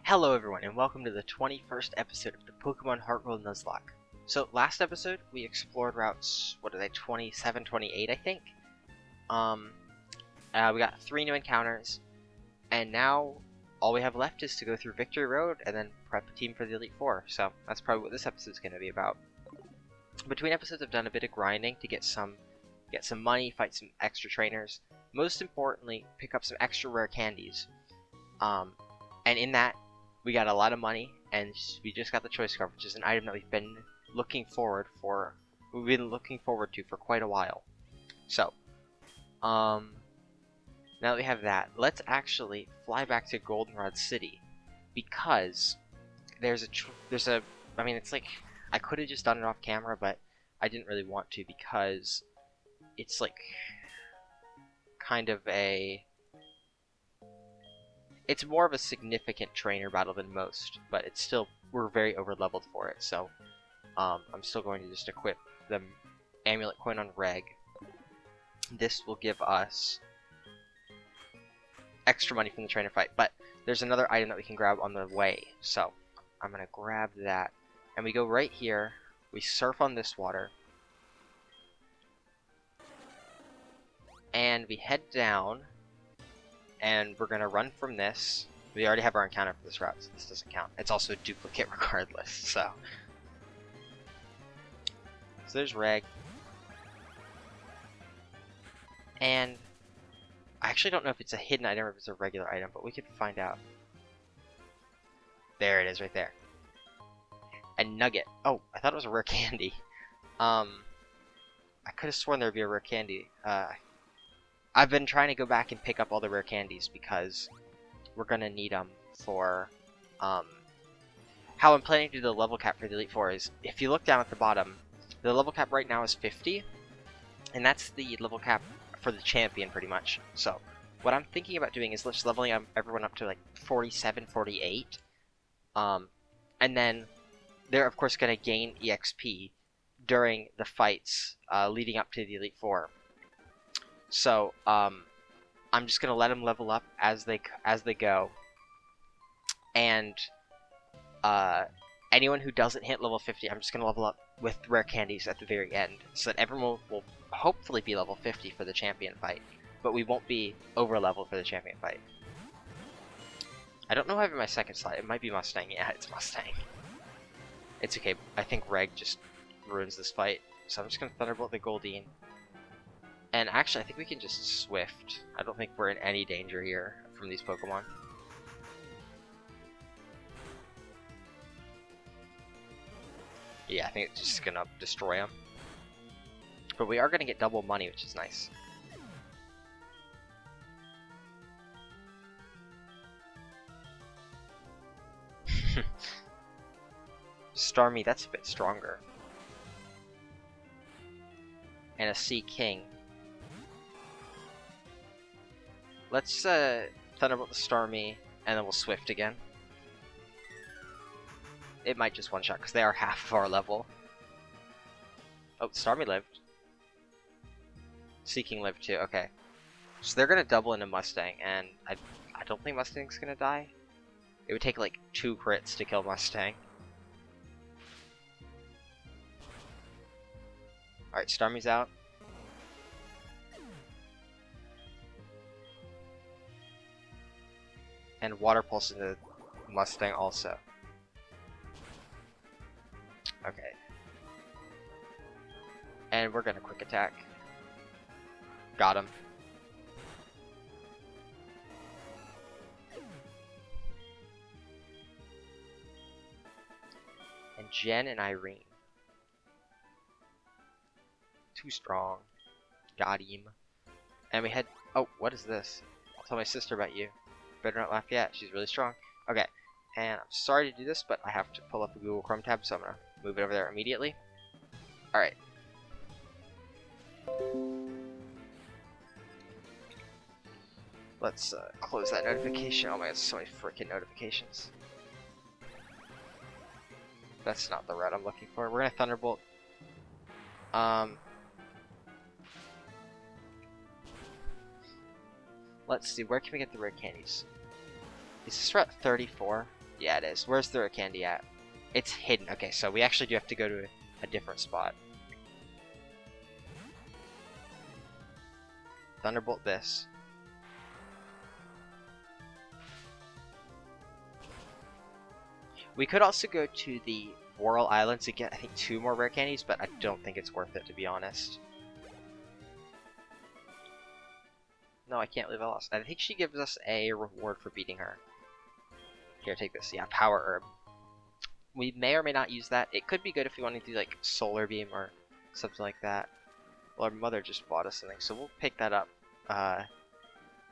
Hello everyone, and welcome to the 21st episode of the Pokémon HeartGold Nuzlocke. So, last episode, we explored routes, 27, 28, I think? We got 3 new encounters, and now all we have left is to go through Victory Road and then prep a team for the Elite Four. So, that's probably what this episode is going to be about. Between episodes, I've done a bit of grinding to get some money, fight some extra trainers. Most importantly, pick up some extra rare candies. And in that, we got a lot of money, and we just got the choice card, which is an item that we've been looking forward to for quite a while. So, now that we have that, let's actually fly back to Goldenrod City, because it's like, I could have just done it off camera, but I didn't really want to, because it's like kind of it's more of a significant trainer battle than most, but it's still, we're very over leveled for it, so I'm still going to just equip the amulet coin on Reg. This will give us extra money from the trainer fight, but there's another item that we can grab on the way, so I'm gonna grab that, and we go right here, we surf on this water, and we head down, and we're gonna run from this. We already have our encounter for this route, so this doesn't count. It's also a duplicate regardless, so there's Reg. And I actually don't know if it's a hidden item or if it's a regular item, but we could find out. There it is right there. A nugget. Oh, I thought it was a rare candy. I could have sworn there would be a rare candy. I've been trying to go back and pick up all the rare candies because we're gonna need them for how I'm planning to do the level cap for the Elite Four is, if you look down at the bottom, the level cap right now is 50, and that's the level cap for the champion pretty much. So what I'm thinking about doing is just leveling everyone up to like 47, 48, and then they're of course gonna gain EXP during the fights leading up to the Elite Four. So, I'm just gonna let them level up as they go, and anyone who doesn't hit level 50, I'm just gonna level up with rare candies at the very end, so that everyone will hopefully be level 50 for the champion fight, but we won't be over leveled for the champion fight. I don't know if I have my second slide. It might be Mustang. Yeah, it's Mustang. It's okay. I think Reg just ruins this fight, so I'm just gonna Thunderbolt the Goldeen. And actually, I think we can just Swift. I don't think we're in any danger here from these Pokemon. Yeah, I think it's just gonna destroy them. But we are gonna get double money, which is nice. Starmie, that's a bit stronger. And a Sea King. Let's Thunderbolt the Starmie, and then we'll Swift again. It might just one-shot, because they are half of our level. Oh, Starmie lived. Sea King lived too, okay. So they're gonna double into Mustang, and I don't think Mustang's gonna die. It would take like 2 crits to kill Mustang. Alright, Starmie's out. And Water Pulse into Mustang also. Okay. And we're gonna Quick Attack. Got him. And Jen and Irene. Too strong. Got him. And we had... Oh, what is this? I'll tell my sister about you. Better not laugh yet. She's really strong. Okay, and I'm sorry to do this, but I have to pull up a Google Chrome tab, so I'm gonna move it over there immediately. Alright. Let's close that notification. Oh my god, so many freaking notifications. That's not the route I'm looking for. We're gonna Thunderbolt. Let's see, where can we get the rare candies? Is this route 34? Yeah, it is. Where's the rare candy at? It's hidden. Okay, so we actually do have to go to a different spot. Thunderbolt this. We could also go to the Whirl Islands to get, I think, 2 more rare candies, but I don't think it's worth it, to be honest. No, I can't believe I lost. I think she gives us a reward for beating her. Here, take this. Yeah, Power Herb. We may or may not use that. It could be good if we want to do, like, Solar Beam or something like that. Well, our mother just bought us something, so we'll pick that up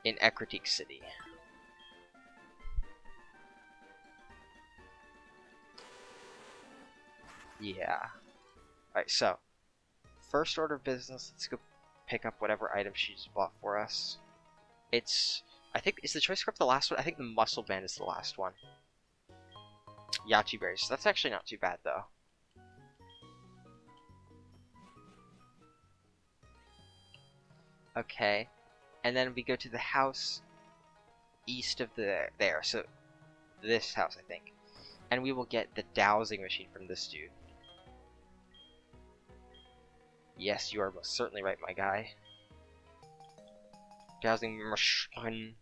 in Ecruteak City. Yeah. Alright, so first order of business, let's go pick up whatever item she just bought for us. It's, I think, is the Choice Scarf the last one? I think the Muscle Band is the last one. Yachi Berries. That's actually not too bad, though. Okay. And then we go to the house east of there. So, this house, I think. And we will get the dowsing machine from this dude. Yes, you are most certainly right, my guy. Dowsing machine.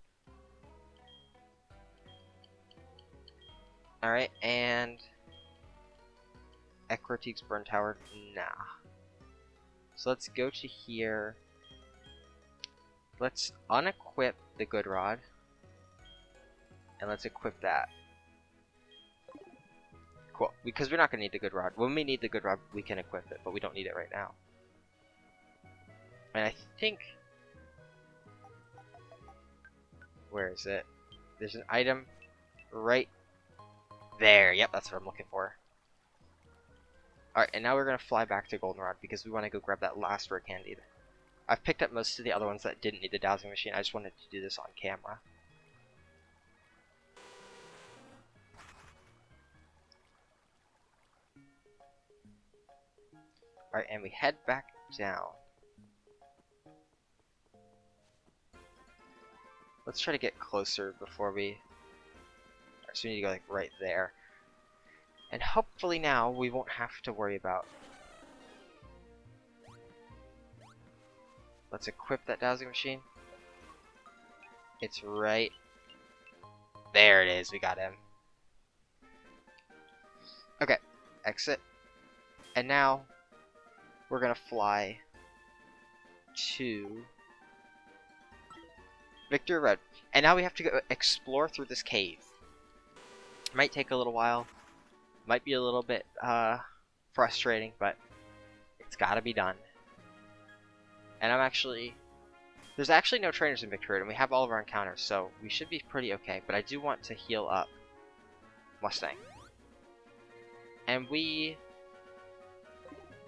Alright, and Ecruteak's Burn Tower, nah. So let's go to here. Let's unequip the Good Rod. And let's equip that. Cool, because we're not going to need the Good Rod. When we need the Good Rod, we can equip it, but we don't need it right now. And I think... Where is it? There's an item right there. Yep, that's what I'm looking for. Alright, and now we're going to fly back to Goldenrod because we want to go grab that last rare candy. I've picked up most of the other ones that didn't need the dowsing machine. I just wanted to do this on camera. Alright, and we head back down. Let's try to get closer before we... Alright, so we need to go like right there. And hopefully now we won't have to worry about... Let's equip that dowsing machine. It's right... There it is, we got him. Okay, exit. And now we're gonna fly to Victory Road. And now we have to go explore through this cave. It might take a little while. Might be a little bit frustrating, but it's gotta be done. And there's actually no trainers in Victory Road, and we have all of our encounters, so we should be pretty okay. But I do want to heal up Mustang. And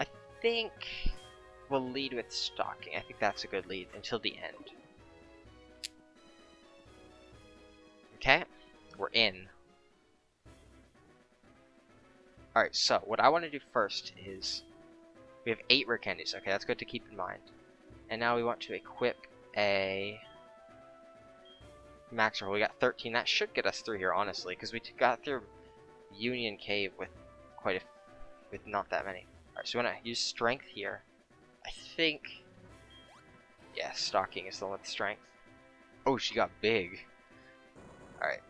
I think we'll lead with stalking. I think that's a good lead until the end. Okay, we're in. Alright, so what I want to do first is... We have 8 rare candies. Okay, that's good to keep in mind. And now we want to equip a... Max roll. We got 13. That should get us through here, honestly, because we got through Union Cave with with not that many. Alright, so we want to use strength here. I think... Yeah, stalking is the one with strength. Oh, she got big. Alright.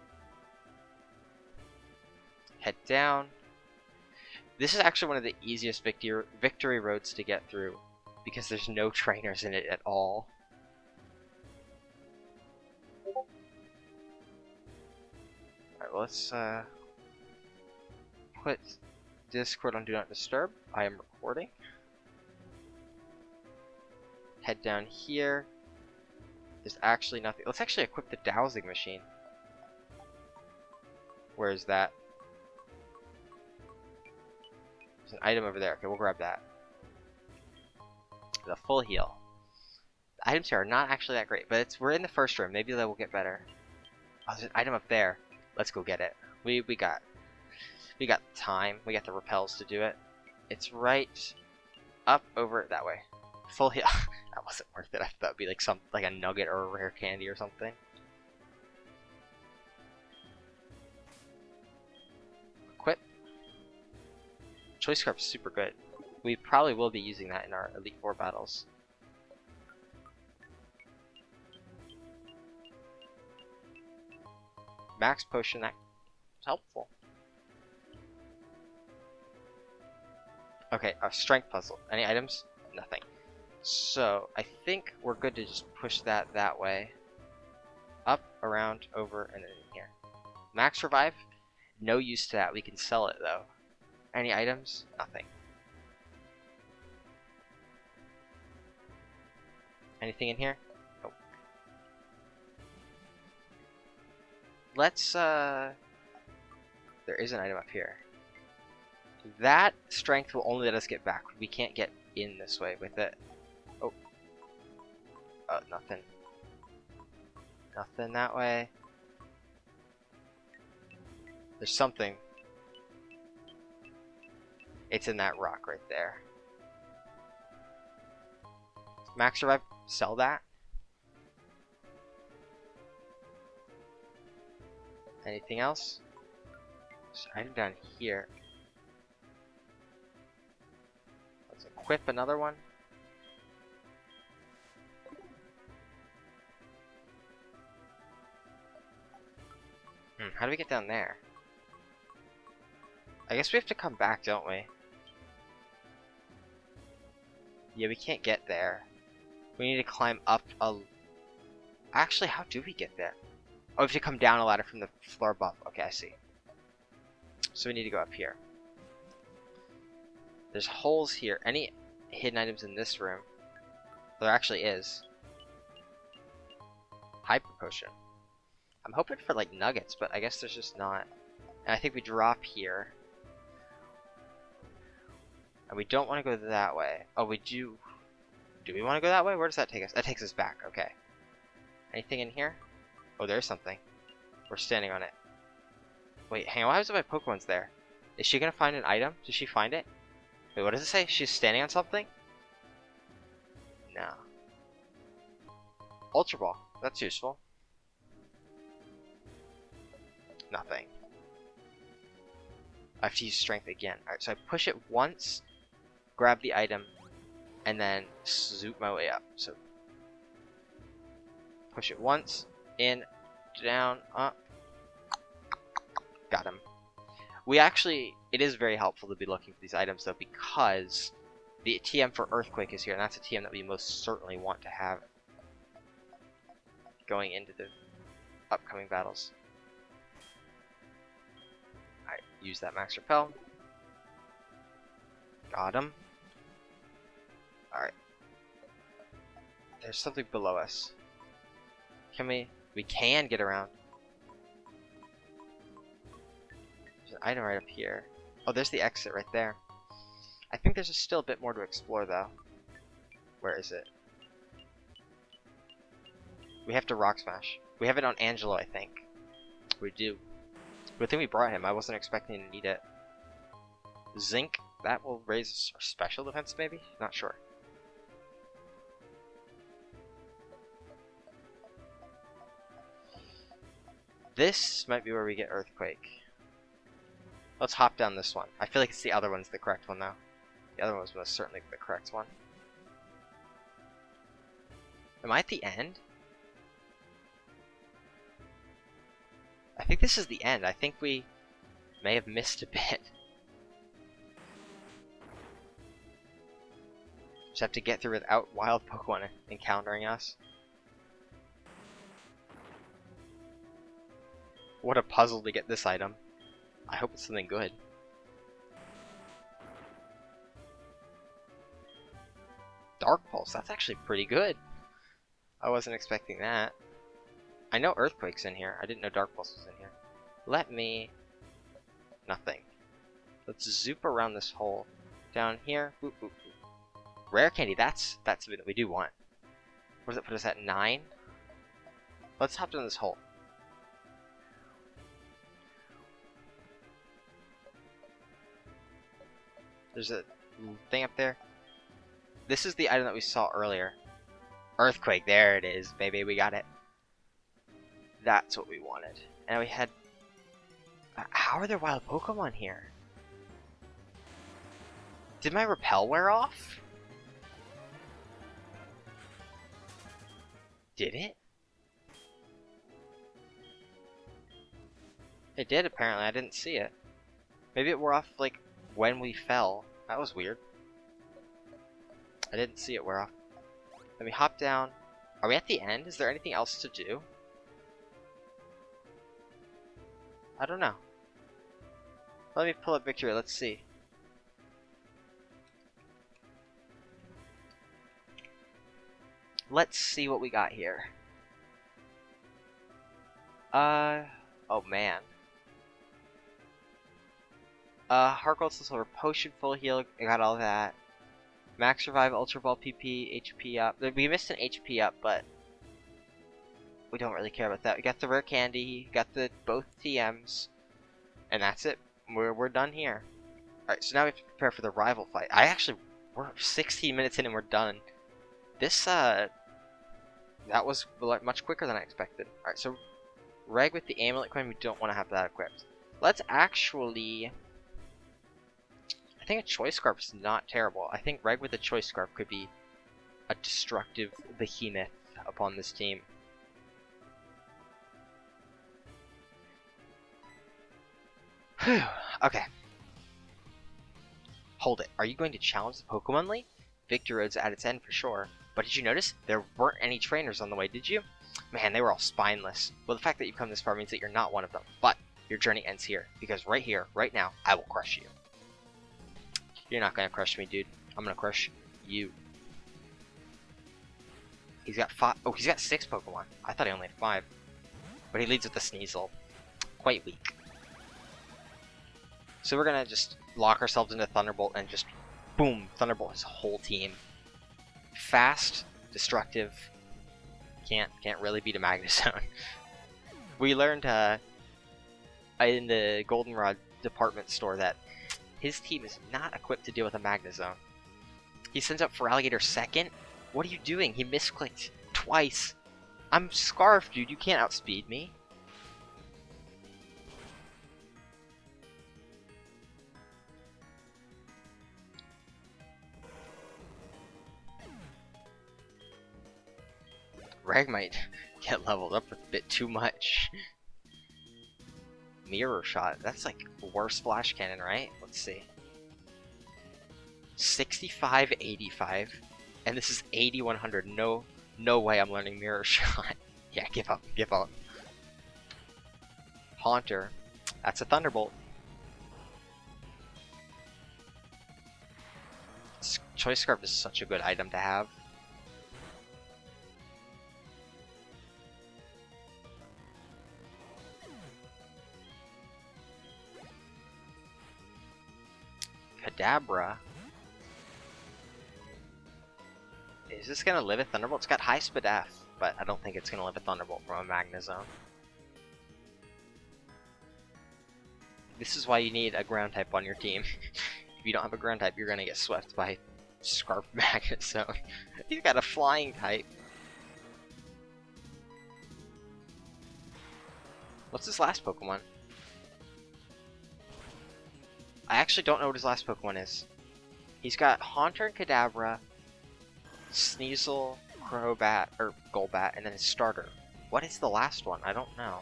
Head down. This is actually one of the easiest victory roads to get through, because there's no trainers in it at all. Alright, well, let's put Discord on Do Not Disturb. I am recording. Head down here. There's actually nothing. Let's actually equip the dowsing machine. Where is that? There's an item over there. Okay, we'll grab that. The full heal. The items here are not actually that great, but we're in the first room. Maybe they will get better. Oh, there's an item up there. Let's go get it. We got time. We got the repels to do it. It's right up over that way. Full heal. That wasn't worth it. I thought it'd be like a nugget or a rare candy or something. Choice Scarf is super good. We probably will be using that in our Elite Four battles. Max Potion, that's helpful. Okay, a Strength Puzzle. Any items? Nothing. So, I think we're good to just push that way. Up, around, over, and then in here. Max Revive? No use to that. We can sell it, though. Any items? Nothing. Anything in here? Nope. Let's, there is an item up here. That strength will only let us get back. We can't get in this way with it. Oh. Nothing. Nothing that way. There's something. It's in that rock right there. Max Revive, sell that. Anything else? There's an item down here. Let's equip another one. How do we get down there? I guess we have to come back, don't we? Yeah, we can't get there. We need to climb up a... Actually, how do we get there? Oh, we have to come down a ladder from the floor above. Okay, I see. So we need to go up here. There's holes here. Any hidden items in this room? There actually is. Hyper Potion. I'm hoping for like nuggets, but I guess there's just not. And I think we drop here. And we don't want to go that way. Oh, we do. Do we want to go that way? Where does that take us? That takes us back. Okay. Anything in here? Oh, there's something. We're standing on it. Wait, hang on. What happens if my Pokemon's there? Is she gonna find an item? Does she find it? Wait, what does it say? She's standing on something? No. Ultra Ball. That's useful. Nothing. I have to use strength again. Alright, so I push it once, grab the item, and then zoop my way up. So push it once, in, down, up. Got him. We actually, it is very helpful to be looking for these items though, because the TM for Earthquake is here, and that's a TM that we most certainly want to have going into the upcoming battles. Alright, use that Max Repel. Got him. Alright. There's something below us. Can we? We can get around. There's an item right up here. Oh, there's the exit right there. I think there's still a bit more to explore though. Where is it? We have to Rock Smash. We have it on Angelo, I think. We do. Good thing we brought him. I wasn't expecting to need it. Zinc. That will raise our special defense, maybe? Not sure. This might be where we get Earthquake. Let's hop down this one. I feel like it's the other one's the correct one, though. The other one was most certainly the correct one. Am I at the end? I think this is the end. I think we may have missed a bit. Just have to get through without wild Pokemon encountering us. What a puzzle to get this item. I hope it's something good. Dark Pulse, that's actually pretty good. I wasn't expecting that. I know Earthquake's in here. I didn't know Dark Pulse was in here. Let me... Nothing. Let's zoop around this hole. Down here. Boop, boop, boop. Rare Candy, that's something that we do want. What does it put us at? 9? Let's hop down this hole. There's a thing up there. This is the item that we saw earlier. Earthquake, there it is, baby, we got it. That's what we wanted. And we had... How are there wild Pokemon here? Did my repel wear off? Did it? It did, apparently. I didn't see it. Maybe it wore off, like, when we fell. That was weird. I didn't see it wear off. Let me hop down. Are we at the end? Is there anything else to do? I don't know. Let me pull up victory. Let's see. Let's see what we got here. Oh man. HeartGold Nuzlocke, potion, full heal, I got all that. Max revive, ultra ball PP, HP up. We missed an HP up, but we don't really care about that. We got the rare candy, got the both TMs, and that's it. We're done here. Alright, so now we have to prepare for the rival fight. We're 16 minutes in and we're done. This, that was much quicker than I expected. Alright, so Reg with the amulet coin, we don't want to have that equipped. Let's actually... I think a choice scarf is not terrible. I think Reg with a choice scarf could be a destructive behemoth upon this team. Whew. Okay. Hold it. Are you going to challenge the Pokemon League? Victory Road's at its end for sure. But did you notice there weren't any trainers on the way, did you? Man, they were all spineless. Well, the fact that you've come this far means that you're not one of them. But your journey ends here. Because right here, right now, I will crush you. You're not going to crush me, dude. I'm going to crush you. He's got 5. Oh, he's got 6 Pokemon. I thought he only had 5. But he leads with the Sneasel. Quite weak. So we're going to just lock ourselves into Thunderbolt and just, boom, Thunderbolt his whole team. Fast, destructive. Can't really beat a Magnezone. We learned in the Goldenrod department store that his team is not equipped to deal with a Magnezone. He sends up Feraligatr second? What are you doing? He misclicked twice. I'm Scarf, dude. You can't outspeed me. Reg might get leveled up a bit too much. Mirror Shot. That's like worse Flash Cannon, right? Let's see. 65, 85. And this is 80, 100. No way I'm learning Mirror Shot. Yeah, give up. Give up. Haunter. That's a Thunderbolt. Choice Scarf is such a good item to have. Kadabra. Is this gonna live a Thunderbolt? It's got high Spadaf, but I don't think it's gonna live a Thunderbolt from a Magnezone. This is why you need a ground type on your team. If you don't have a ground type, you're gonna get swept by Scarf Magnezone. He's got a flying type. What's his last Pokemon? I actually don't know what his last Pokemon is. He's got Haunter and Kadabra, Sneasel, Crobat, or Golbat, and then his starter. What is the last one? I don't know.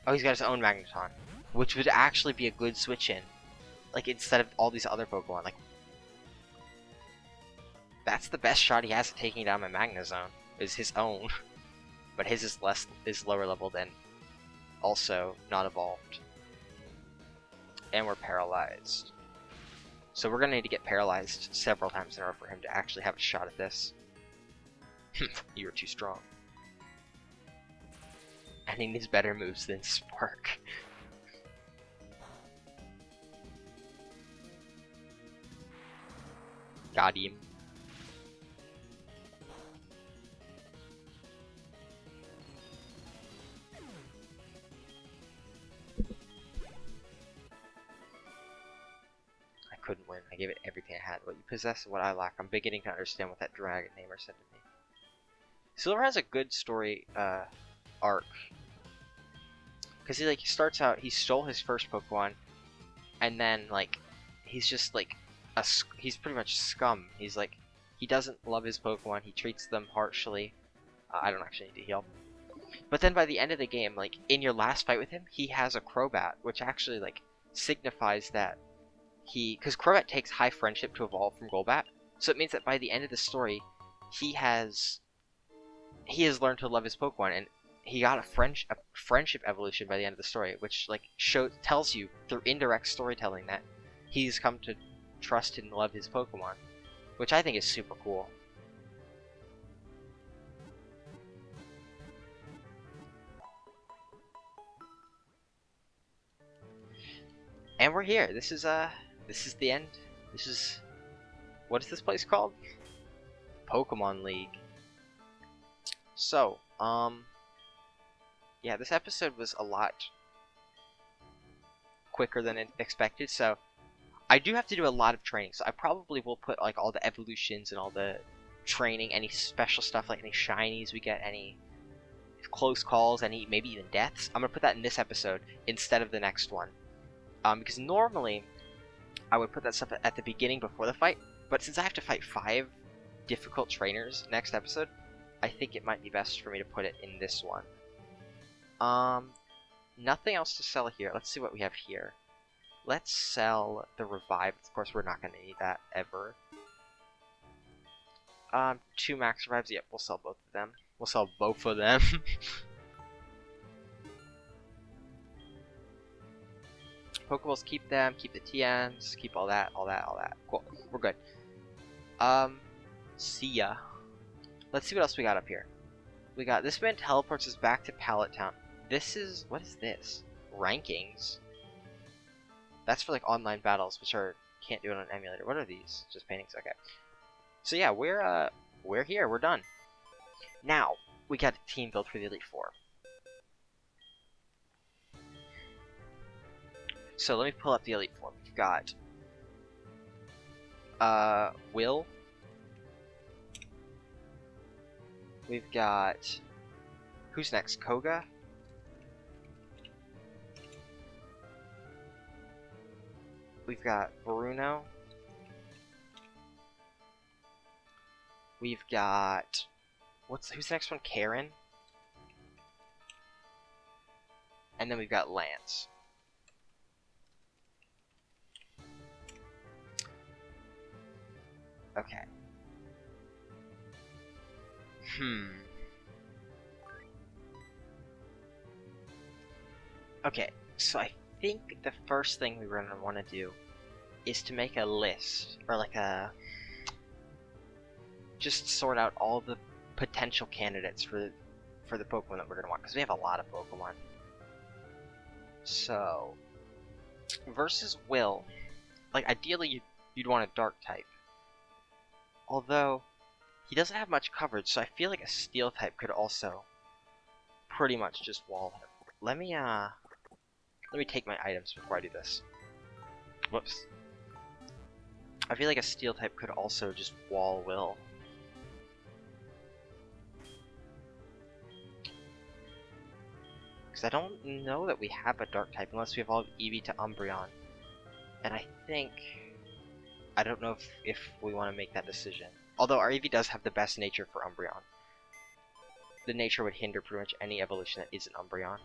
Oh, he's got his own Magneton, which would actually be a good switch in. Like, instead of all these other Pokemon. Like, that's the best shot he has at taking down my Magnezone, is his own. But his is lower leveled and also not evolved. And we're paralyzed. So we're gonna need to get paralyzed several times in order for him to actually have a shot at this. You were too strong. And he needs better moves than Spark. Got him. Couldn't win. I gave it everything I had. What you possess and what I lack. I'm beginning to understand what that dragon namer said to me. Silver has a good story arc. Because he starts out, he stole his first Pokemon, and then he's just like he's pretty much scum. He's like, he doesn't love his Pokemon. He treats them harshly. I don't actually need to heal. But then by the end of the game, like in your last fight with him, he has a Crobat, which actually like signifies that because Crobat takes high friendship to evolve from Golbat, so it means that by the end of the story, he has learned to love his Pokemon, and he got a friendship evolution by the end of the story, which like tells you through indirect storytelling that he's come to trust and love his Pokemon, which I think is super cool. And we're here. This is the end. What is this place called? Pokemon League. So, yeah, this episode was a lot quicker than expected, so I do have to do a lot of training, so I probably will put like all the evolutions and all the training, any special stuff, like any shinies we get, any close calls, any maybe even deaths. I'm gonna put that in this episode instead of the next one. Because normally I would put that stuff at the beginning before the fight, but since I have to fight 5 difficult trainers next episode, I think it might be best for me to put it in this one. Nothing else to sell here. Let's see what we have here. Let's sell the Revive. Of course, we're not going to need that ever. 2 Max Revives. Yep, we'll sell both of them. We'll sell both of them. Pokeballs, keep them, keep the TMs, keep all that. Cool, we're good. See ya. Let's see what else we got up here. We got, this man teleports us back to Pallet Town. What is this? Rankings? That's for like online battles, which can't do it on an emulator. What are these? Just paintings, okay. So yeah, we're here, we're done. Now, we got a team build for the Elite Four. So let me pull up the Elite Four. We've got Will. We've got, who's next? Koga. We've got Bruno. We've got, who's the next one? Karen. And then we've got Lance. Okay. Okay, so I think the first thing we're going to want to do is to make a list, or like just sort out all the potential candidates for the Pokemon that we're going to want, because we have a lot of Pokemon. So, versus Will, like ideally you'd want a Dark type. Although, he doesn't have much coverage, so I feel like a Steel type could also pretty much just wall him. Let me take my items before I do this. Whoops. I feel like a Steel type could also just wall Will. Because I don't know that we have a Dark type unless we evolve Eevee to Umbreon. And I don't know if we want to make that decision. Although our Eevee does have the best nature for Umbreon. The nature would hinder pretty much any evolution that isn't Umbreon.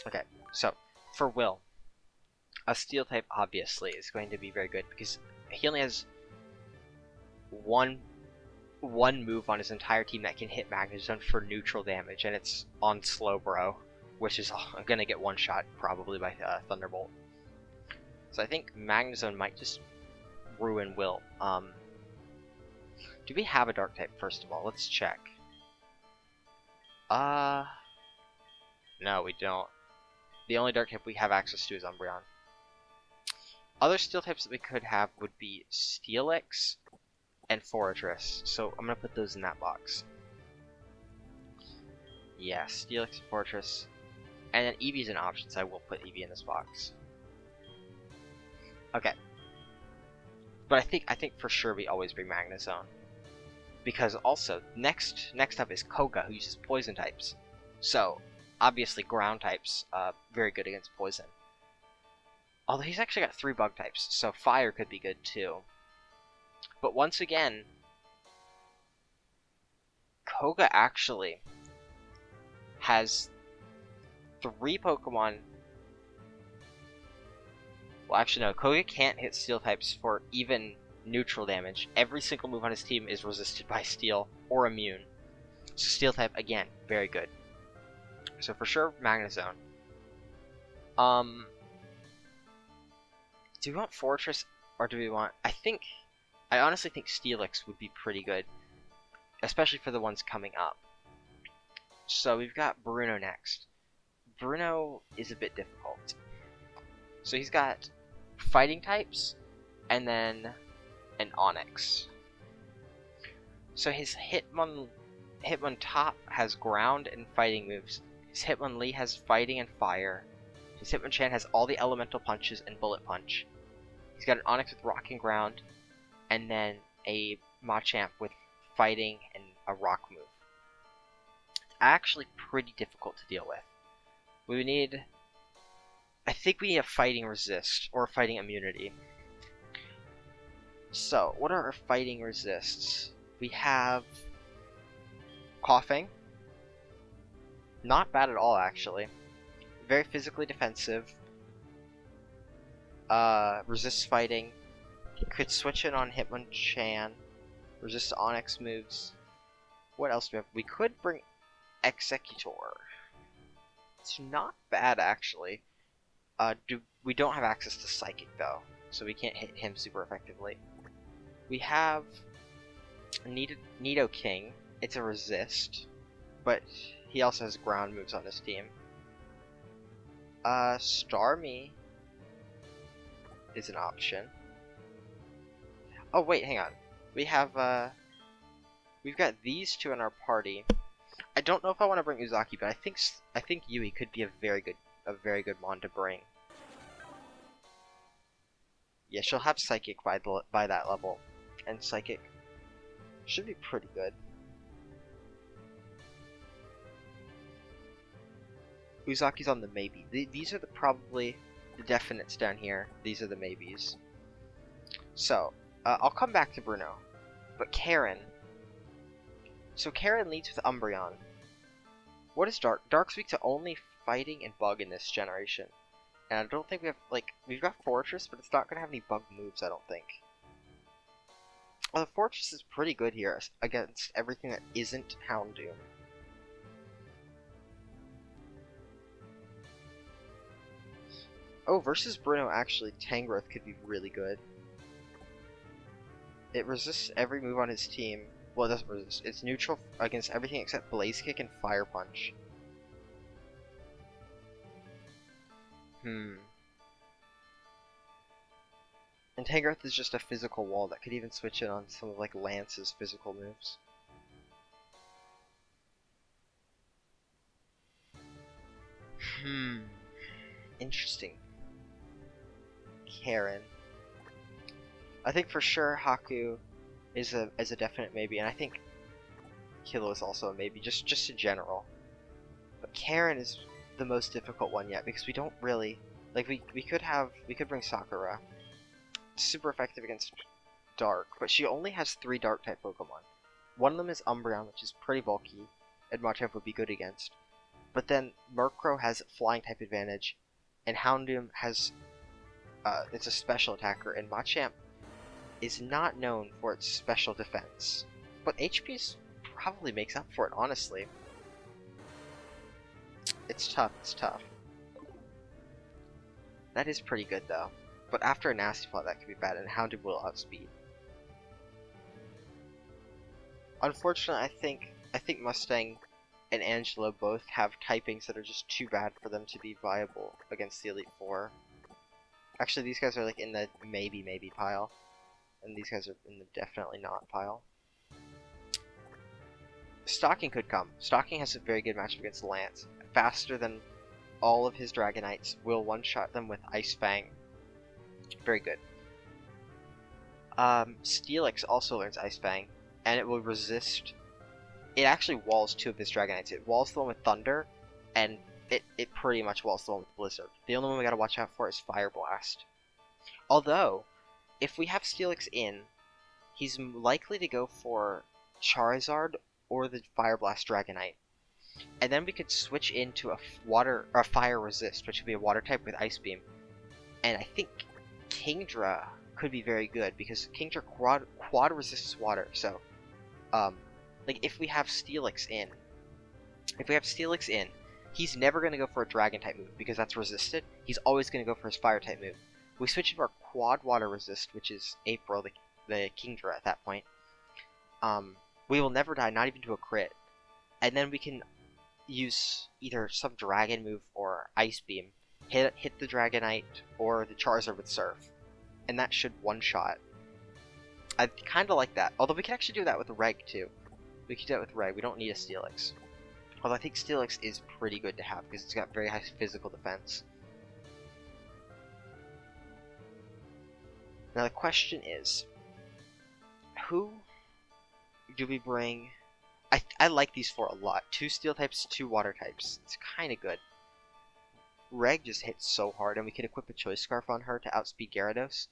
Okay, so for Will, a Steel type obviously is going to be very good because he only has one move on his entire team that can hit Magnezone for neutral damage, and it's on Slowbro, which is gonna get one shot probably by Thunderbolt. So I think Magnezone might just ruin Will. Do we have a Dark type, first of all? Let's check. No, we don't. The only Dark type we have access to is Umbreon. Other Steel types that we could have would be Steelix and Forretress. So I'm going to put those in that box. Yeah, Steelix and Forretress. And then Eevee's an option, so I will put Eevee in this box. Okay. But I think for sure we always bring Magnezone. Because also, next up is Koga, who uses Poison types. So, obviously Ground types, very good against Poison. Although he's actually got 3 bug types, so fire could be good too. But once again, Koga actually has 3 Pokemon. Well, actually no, Koga can't hit steel types for even neutral damage. Every single move on his team is resisted by steel or immune. So steel type, again, very good. So for sure, Magnezone. Do we want Fortress or do we want... I honestly think Steelix would be pretty good, especially for the ones coming up. So we've got Bruno next. Bruno is a bit difficult. So he's got fighting types and then an Onix. So his Hitmontop has ground and fighting moves. His Hitmonlee has fighting and fire. His Hitmonchan has all the elemental punches and bullet punch. He's got an Onix with rock and ground, and then a Machamp with fighting and a rock move. It's actually pretty difficult to deal with. I think we need a fighting resist or fighting immunity. So, what are our fighting resists? We have Coughing. Not bad at all, actually. Very physically defensive. Resists fighting. Could switch it on Hitmonchan. Resist Onix moves. What else do we have? We could bring Executor. It's not bad, actually. We don't have access to Psychic, though, so we can't hit him super effectively. We have Nidoking. It's a resist, but he also has ground moves on his team. Starmie is an option. Oh wait, hang on. We've got these 2 in our party. I don't know if I want to bring Uzaki, but I think Yui could be a very good mon to bring. Yeah, she'll have Psychic by that level, and Psychic should be pretty good. Uzaki's on the maybe. These are probably the definites down here. These are the maybes. So, I'll come back to Bruno. But Karen. So Karen leads with Umbreon. What is Dark? Dark's weak to only fighting and bug in this generation. And I don't think we have, we've got Fortress, but it's not going to have any bug moves, I don't think. Well, the Fortress is pretty good here against everything that isn't Houndoom. Oh, versus Bruno, actually, Tangrowth could be really good. It resists every move on his team. Well, it doesn't resist. It's neutral against everything except Blaze Kick and Fire Punch. And Tangrowth is just a physical wall that could even switch in on some of Lance's physical moves. Interesting. Karen. I think for sure Haku is a definite maybe, and I think Kilo is also a maybe, just in general. But Karen is the most difficult one yet, because we don't really we could bring Sakura. Super effective against Dark, but she only has 3 Dark type Pokemon. One of them is Umbreon, which is pretty bulky, and Machamp would be good against. But then Murkrow has Flying type advantage, and Houndoom has it's a special attacker, and Machamp is not known for its special defense. But HP probably makes up for it, honestly. It's tough, That is pretty good, though. But after a Nasty Plot, that could be bad, and Houndoom will outspeed. Unfortunately, I think Mustang and Angelo both have typings that are just too bad for them to be viable against the Elite Four. Actually, these guys are in the maybe pile, and these guys are in the definitely not pile. Stocking could come. Stocking has a very good matchup against Lance. Faster than all of his Dragonites, will one-shot them with Ice Fang. Very good. Steelix also learns Ice Fang, and it will resist... It actually walls 2 of his Dragonites. It walls the one with Thunder, and it pretty much walls the one with Blizzard. The only one we gotta watch out for is Fire Blast. Although, if we have Steelix in, he's likely to go for Charizard or the Fire Blast Dragonite. And then we could switch into a Fire Resist, which would be a Water type with Ice Beam. And I think Kingdra could be very good, because Kingdra quad resists water, so like if we have Steelix in, he's never going to go for a Dragon type move because that's resisted. He's always going to go for his Fire type move. We switch into our quad water resist, which is April, the Kingdra at that point. We will never die, not even to a crit. And then we can use either some Dragon move or Ice Beam, hit the Dragonite or the Charizard with Surf, and that should one-shot. I kind of like that. Although we can actually do that with Reg too. We can do that with Reg. We don't need a Steelix. Although I think Steelix is pretty good to have because it's got very high physical defense. Now the question is, who do we bring? I like these four a lot. 2 Steel types, 2 Water types. It's kind of good. Reg just hits so hard, and we could equip a Choice Scarf on her to outspeed Gyarados.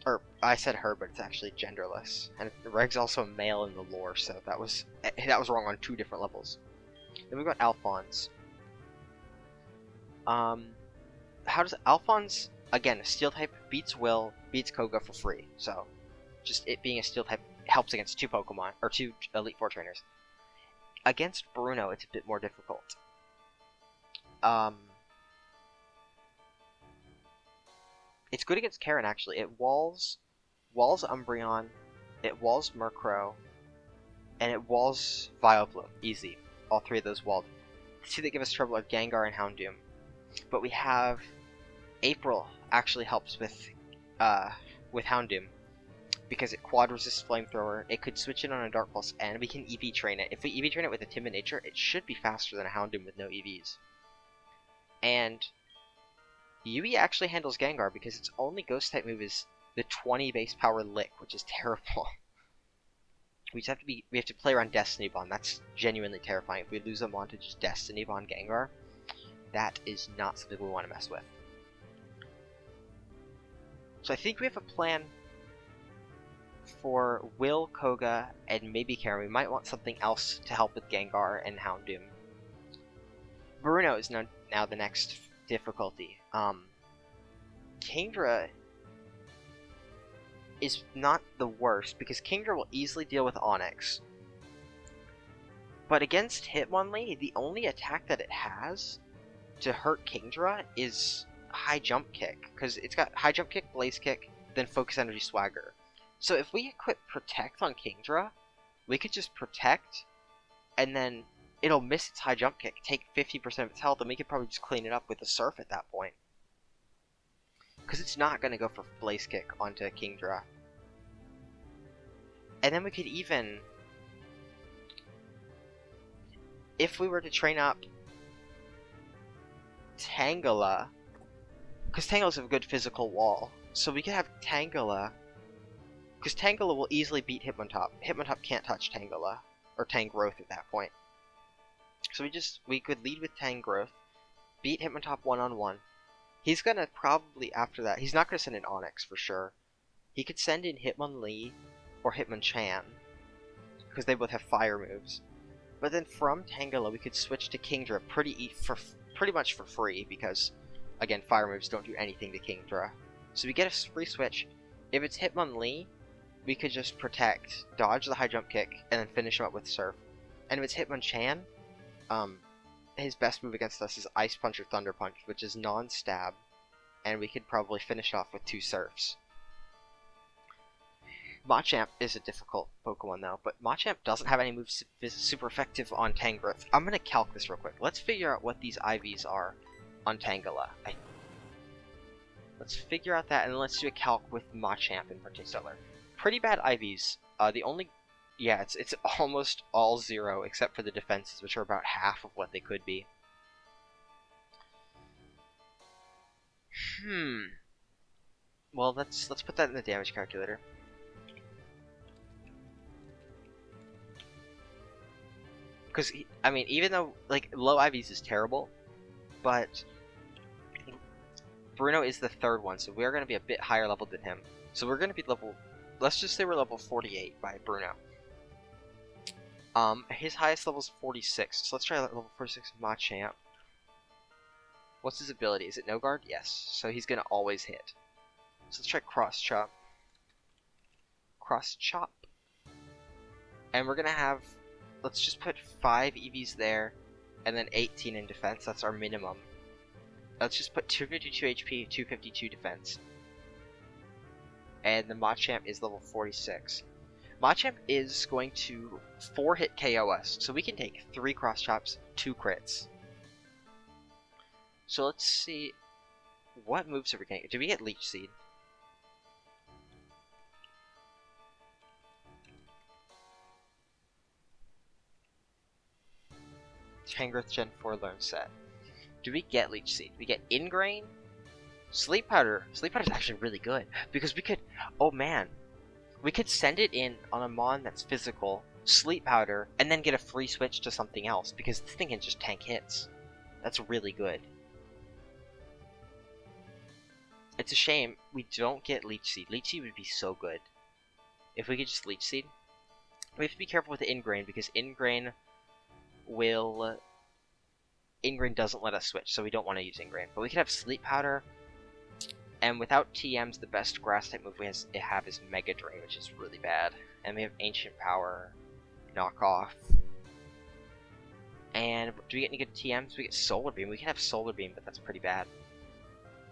Or, I said her, but it's actually genderless. And Reg's also a male in the lore, so that was wrong on 2 different levels. Then we've got Alphonse. How does Alphonse, again, a Steel type, beats Will, beats Koga for free. So, just it being a Steel type helps against 2 Pokemon, or 2 Elite Four trainers. Against Bruno, it's a bit more difficult. It's good against Karen, actually. It walls Umbreon, it walls Murkrow, and it walls Vileplume. Easy. All 3 of those walled. The 2 that give us trouble are Gengar and Houndoom. But we have April actually helps with Houndoom, because it quad resists Flamethrower. It could switch it on a Dark Pulse, and we can EV train it. If we EV train it with a Timid Nature, it should be faster than a Houndoom with no EVs. And Yui actually handles Gengar because its only Ghost type move is the 20 base power Lick, which is terrible. We have to play around Destiny Bond. That's genuinely terrifying. If we lose them on to just Destiny Bond Gengar, that is not something we want to mess with. So I think we have a plan for Will, Koga, and maybe Karen. We might want something else to help with Gengar and Houndoom. Bruno is now the next difficulty. Kingdra is not the worst, because Kingdra will easily deal with Onix. But against Hitmonlee, the only attack that it has to hurt Kingdra is High Jump Kick, because it's got High Jump Kick, Blaze Kick, then Focus Energy Swagger. So if we equip Protect on Kingdra, we could just Protect, and then it'll miss its High Jump Kick, take 50% of its health, and we could probably just clean it up with the Surf at that point. Because it's not going to go for Blaze Kick onto Kingdra. And then we could even, if we were to train up Tangela, because Tangela's have a good physical wall, so we could have Tangela, because Tangela will easily beat Hitmontop. Hitmontop can't touch Tangela, or Tangrowth at that point. So we could lead with Tangrowth, beat Hitmontop one-on-one. He's gonna probably, after that, he's not gonna send in Onix for sure. He could send in Hitmonlee or Hitmonchan, because they both have fire moves. But then from Tangela, we could switch to Kingdra pretty much for free, because, again, fire moves don't do anything to Kingdra. So we get a free switch. If it's Hitmonlee, we could just Protect, dodge the High Jump Kick, and then finish him up with Surf. And if it's Hitmonchan, his best move against us is Ice Punch or Thunder Punch, which is non-stab, and we could probably finish off with 2 Surfs. Machamp is a difficult Pokemon though, but Machamp doesn't have any moves super effective on Tangrowth. I'm gonna calc this real quick. Let's figure out what these IVs are on Tangela. Let's figure out that, and then let's do a calc with Machamp in particular. Pretty bad IVs. It's almost all 0 except for the defenses, which are about half of what they could be. Well, let's put that in the damage calculator. Because, I mean, even though, like, low IVs is terrible, but Bruno is the third one, so we are going to be a bit higher level than him. So we're going to be level, let's just say we're level 48 by Bruno. His highest level is 46, so let's try level 46 Machamp. What's his ability? Is it No Guard? Yes, so he's going to always hit. So let's try Cross Chop. Cross Chop. And we're going to have, let's just put 5 EVs there, and then 18 in defense. That's our minimum. Let's just put 252 HP, 252 defense. And the Machamp is level 46. Machamp is going to 4-hit KO us, so we can take 3 Cross Chops, 2 crits. So let's see, what moves are we getting? Did we get Leech Seed? Tangrowth Gen 4 Learn Set. Do we get Leech Seed? We get Ingrain? Sleep Powder. Sleep Powder is actually really good, because we could, oh man, we could send it in on a Mon that's physical, Sleep Powder, and then get a free switch to something else, because this thing can just tank hits. That's really good. It's a shame we don't get Leech Seed. Leech Seed would be so good. If we could just Leech Seed. We have to be careful with the Ingrain, because Ingrain doesn't let us switch, so we don't want to use Ingrain. But we could have Sleep Powder, and without TMs, the best grass type move we have is Mega Drain, which is really bad. And we have Ancient Power, Knock Off. And do we get any good TMs? We get Solar Beam. We can have Solar Beam, but that's pretty bad.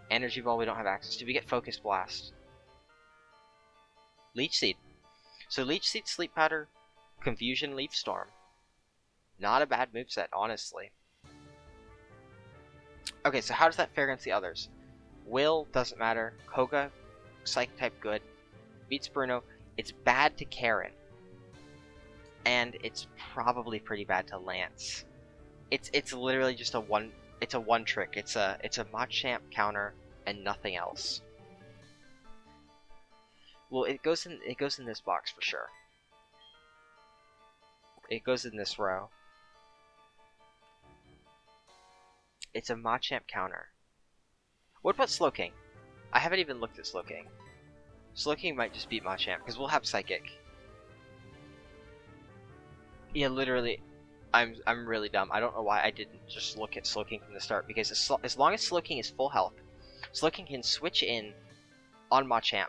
Energy Ball we don't have access to. We get Focus Blast. Leech Seed. So Leech Seed, Sleep Powder, Confusion, Leaf Storm. Not a bad moveset, honestly. Okay, so how does that fare against the others? Will, doesn't matter. Koga, Psychic type good. Beats Bruno. It's bad to Karen. And it's probably pretty bad to Lance. It's literally just a one trick. It's a Machamp counter and nothing else. Well, it goes in this box for sure. It goes in this row. It's a Machamp counter. What about Slowking? I haven't even looked at Slowking. Slowking might just beat Machamp, because we'll have Psychic. Yeah, literally, I'm really dumb. I don't know why I didn't just look at Slowking from the start, because as long as Slowking is full health, Slowking can switch in on Machamp,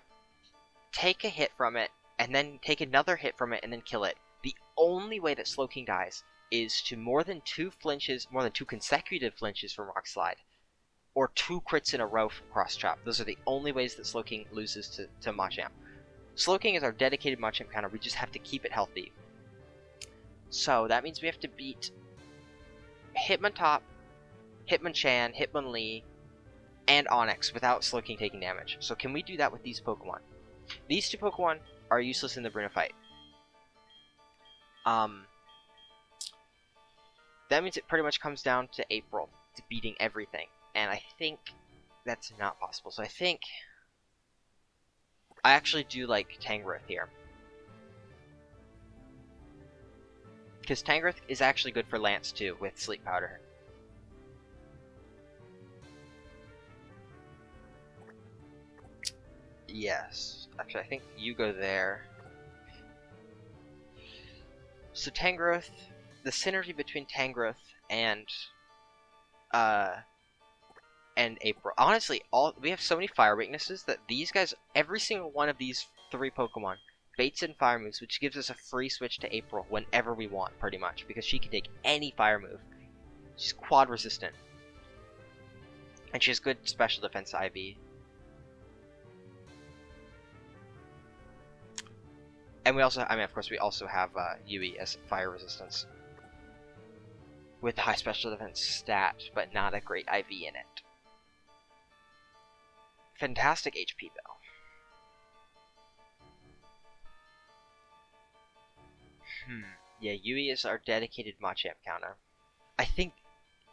take a hit from it, and then take another hit from it, and then kill it. The only way that Slowking dies is to more than 2 consecutive flinches from Rock Slide, or 2 crits in a row from Cross Chop. Those are the only ways that Slowking loses to Machamp. Slowking is our dedicated Machamp counter. We just have to keep it healthy. So that means we have to beat Hitmontop, Hitmonchan, Hitmonlee, and Onix without Slowking taking damage. So can we do that with these Pokemon? These 2 Pokemon are useless in the Bruno fight. That means it pretty much comes down to April, to beating everything. And I think that's not possible. So I think I actually do like Tangrowth here. Because Tangrowth is actually good for Lance too, with Sleep Powder. Yes. Actually, I think you go there. So Tangrowth, the synergy between Tangrowth and April. Honestly, we have so many fire weaknesses that these guys, every single one of these 3 Pokemon, baits in fire moves, which gives us a free switch to April whenever we want, pretty much, because she can take any fire move. She's quad resistant. And she has good special defense IV. And we also, of course, we also have Yui as fire resistance. With a high special defense stat, but not a great IV in it. Fantastic HP, though. Yeah, Yui is our dedicated Machamp counter. I think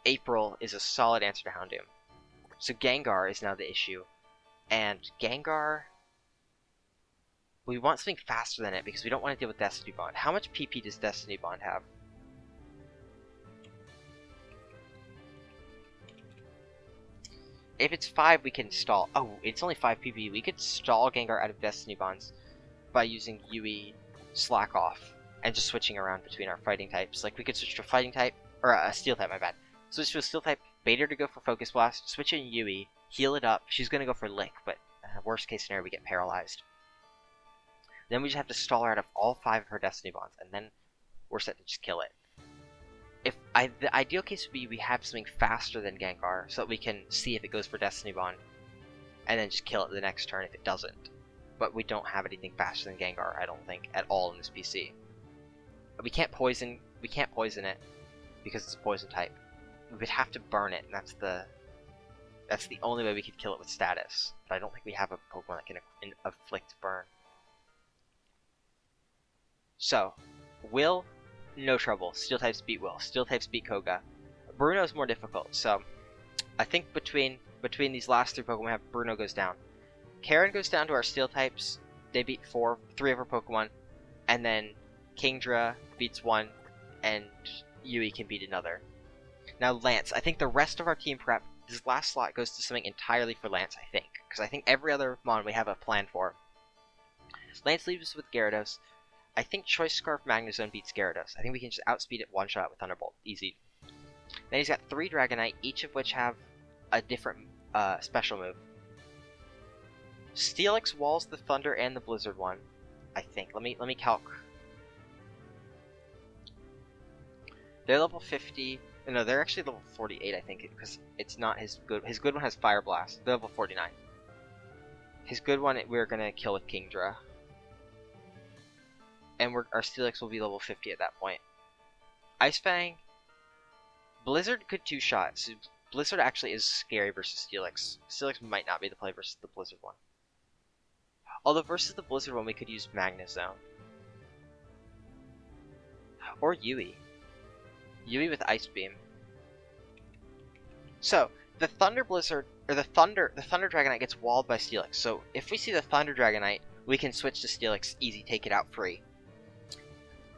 April is a solid answer to Houndoom. So Gengar is now the issue. And Gengar, we want something faster than it because we don't want to deal with Destiny Bond. How much PP does Destiny Bond have? if it's 5, we can stall. Oh, it's only 5 PP. We could stall Gengar out of Destiny Bonds by using Yui Slack Off and just switching around between our fighting types. Like, we could switch to a fighting type, or a steel type, my bad. Switch to a steel type, bait her to go for Focus Blast, switch in Yui, heal it up. She's going to go for Lick, but worst case scenario, we get paralyzed. Then we just have to stall her out of all 5 of her Destiny Bonds, and then we're set to just kill it. The ideal case would be we have something faster than Gengar, so that we can see if it goes for Destiny Bond, and then just kill it the next turn if it doesn't. But we don't have anything faster than Gengar, I don't think, at all in this PC. We can't poison it because it's a poison type. We would have to burn it, and that's the only way we could kill it with status. But I don't think we have a Pokemon that can inflict burn. So, Will, no trouble. Steel types beat Will. Steel types beat Koga. Bruno's more difficult, so I think between these last 3 Pokemon we have, Bruno goes down. Karen goes down to our steel types. They beat 3 of her Pokemon, and then Kingdra beats 1, and Yui can beat another. Now Lance, I think the rest of our team prep, this last slot goes to something entirely for Lance, I think. Because I think every other Mon we have a plan for. Lance leaves us with Gyarados. I think Choice Scarf Magnezone beats Gyarados. I think we can just outspeed it one-shot with Thunderbolt. Easy. Then he's got 3 Dragonite, each of which have a different special move. Steelix walls the Thunder and the Blizzard one, I think. Let me calc. They're level 50. No, they're actually level 48, I think, because it's not his good. His good one has Fire Blast. They're level 49. His good one we're gonna kill with Kingdra, and our Steelix will be level 50 at that point. Ice Fang. Blizzard could 2-shot. So Blizzard actually is scary versus Steelix. Steelix might not be the play versus the Blizzard one. Although versus the Blizzard one, we could use Magnezone. Or Yui. Yui with Ice Beam. So, the Thunder Blizzard, or the Thunder Dragonite gets walled by Steelix. So, if we see the Thunder Dragonite, we can switch to Steelix, easy, take it out free.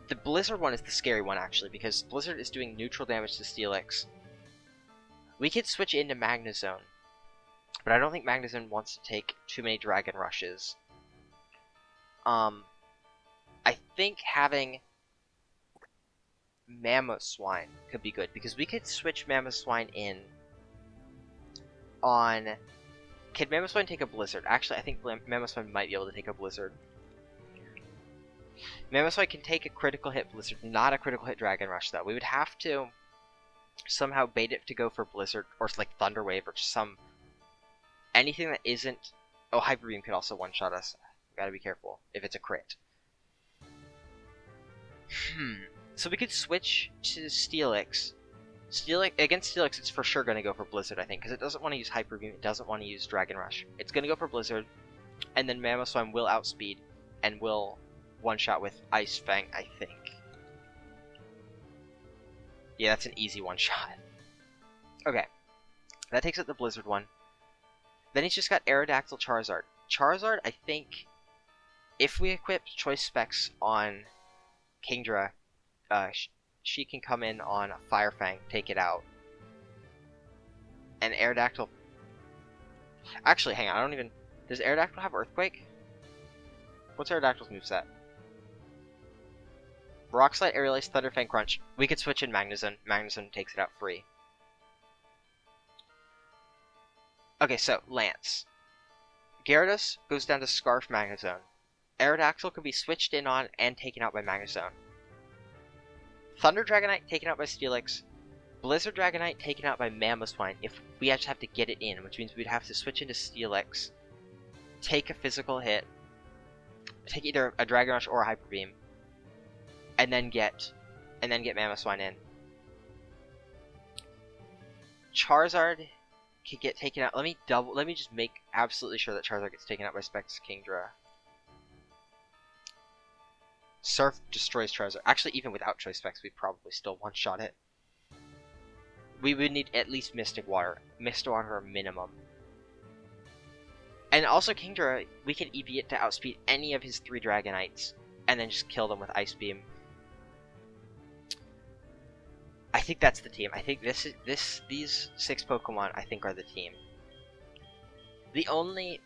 The Blizzard one is the scary one, actually, because Blizzard is doing neutral damage to Steelix. We could switch into Magnezone, but I don't think Magnezone wants to take too many Dragon Rushes. I think having Mamoswine could be good, because we could switch Mamoswine in on... Can Mamoswine take a Blizzard? Actually, I think Mamoswine might be able to take a Blizzard. Mamoswine can take a critical hit Blizzard, not a critical hit Dragon Rush, though. We would have to somehow bait it to go for Blizzard, or like Thunder Wave, or some... anything that isn't... Oh, Hyper Beam could also one-shot us. Gotta be careful if it's a crit. So we could switch to Steelix. Against Steelix, it's for sure going to go for Blizzard, I think, because it doesn't want to use Hyper Beam, it doesn't want to use Dragon Rush. It's going to go for Blizzard, and then Mamoswine will outspeed, and will one-shot with Ice Fang, I think. Yeah, that's an easy one-shot. Okay. That takes out the Blizzard one. Then he's just got Aerodactyl Charizard. Charizard, I think, if we equip Choice Specs on Kingdra, she can come in on a Fire Fang, take it out. And Aerodactyl... Actually, hang on, I don't even... Does Aerodactyl have Earthquake? What's Aerodactyl's moveset? Rock Slide, Aerial Ace, Thunder Fang, Crunch. We could switch in Magnezone. Magnezone takes it out free. Okay, so, Lance. Gyarados goes down to Scarf Magnezone. Aerodactyl can be switched in on and taken out by Magnezone. Thunder Dragonite taken out by Steelix. Blizzard Dragonite taken out by Mamoswine if we actually have to get it in, which means we'd have to switch into Steelix, take a physical hit, take either a Dragon Rush or a Hyper Beam, and then get Mamoswine in. Charizard could get taken out. Let me just make absolutely sure that Charizard gets taken out by Specs Kingdra. Surf destroys Charizard. Actually, even without Choice Specs, we'd probably still one-shot it. We would need at least Mystic Water. Mystic Water minimum. And also Kingdra, we can EV it to outspeed any of his 3 Dragonites, and then just kill them with Ice Beam. I think that's the team. I think these 6 Pokemon, I think, are the team. The only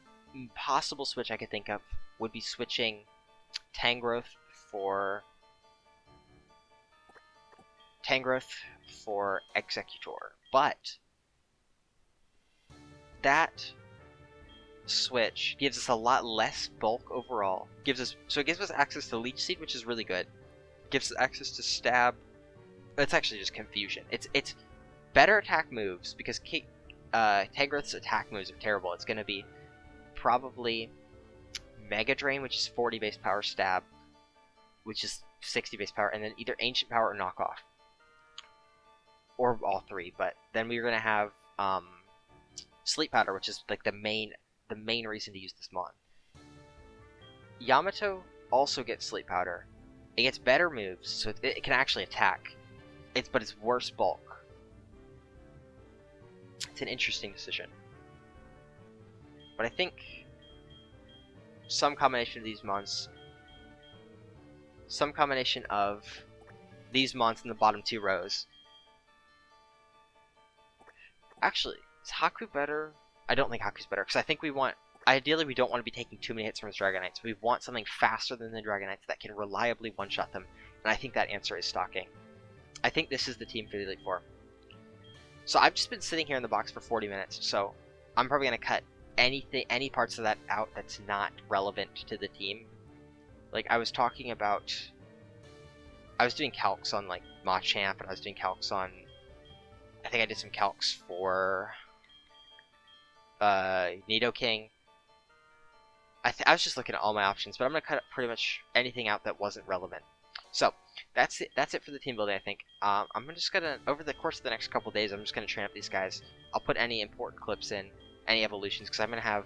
possible switch I could think of would be switching Tangrowth for Executor, but that switch gives us a lot less bulk overall. It gives us access to Leech Seed, which is really good. Gives us access to Stab. It's actually just confusion. It's better attack moves because Tangrowth's attack moves are terrible. It's going to be probably Mega Drain, which is 40 base power, Stab, which is 60 base power, and then either Ancient Power or Knockoff. Or all three, but then we're going to have Sleep Powder, which is like the main reason to use this mon. Yamato also gets Sleep Powder. It gets better moves, so it can actually attack. But it's worse bulk. It's an interesting decision. But I think some combination of these mons in the bottom two rows. Actually, is Haku better? I don't think Haku's better, because I think ideally we don't want to be taking too many hits from his Dragonites. We want something faster than the Dragonites that can reliably one-shot them, and I think that answer is Stalking. I think this is the team for the Elite Four. So I've just been sitting here in the box for 40 minutes, so I'm probably going to cut any parts of that out that's not relevant to the team. Like, I was doing calcs on, like, Machamp, and I was doing calcs on, I think I did some calcs for Nidoking. I was just looking at all my options, but I'm going to cut pretty much anything out that wasn't relevant. So, that's it for the team building, I think. I'm just going to, over the course of the next couple days, I'm just going to train up these guys. I'll put any important clips in, any evolutions, because I'm going to have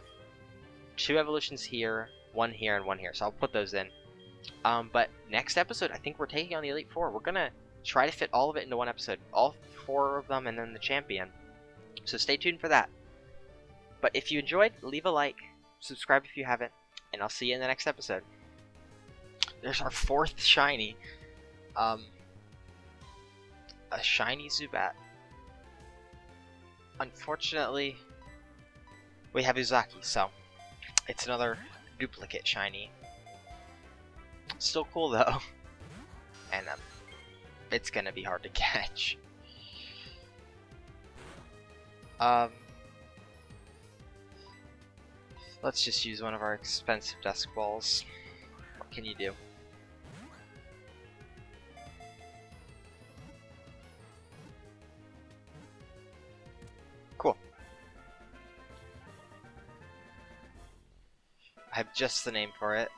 2 evolutions here, 1 here, and 1 here. So I'll put those in. But next episode, I think we're taking on the Elite Four. We're going to try to fit all of it into one episode. All 4 of them, and then the champion. So stay tuned for that. But if you enjoyed, leave a like, subscribe if you haven't, and I'll see you in the next episode. There's our 4th shiny. A shiny Zubat. Unfortunately, we have Uzaki, so it's another duplicate shiny. Still cool though, and it's gonna be hard to catch. Let's just use one of our expensive Dusk Balls. What can you do? Cool. I have just the name for it.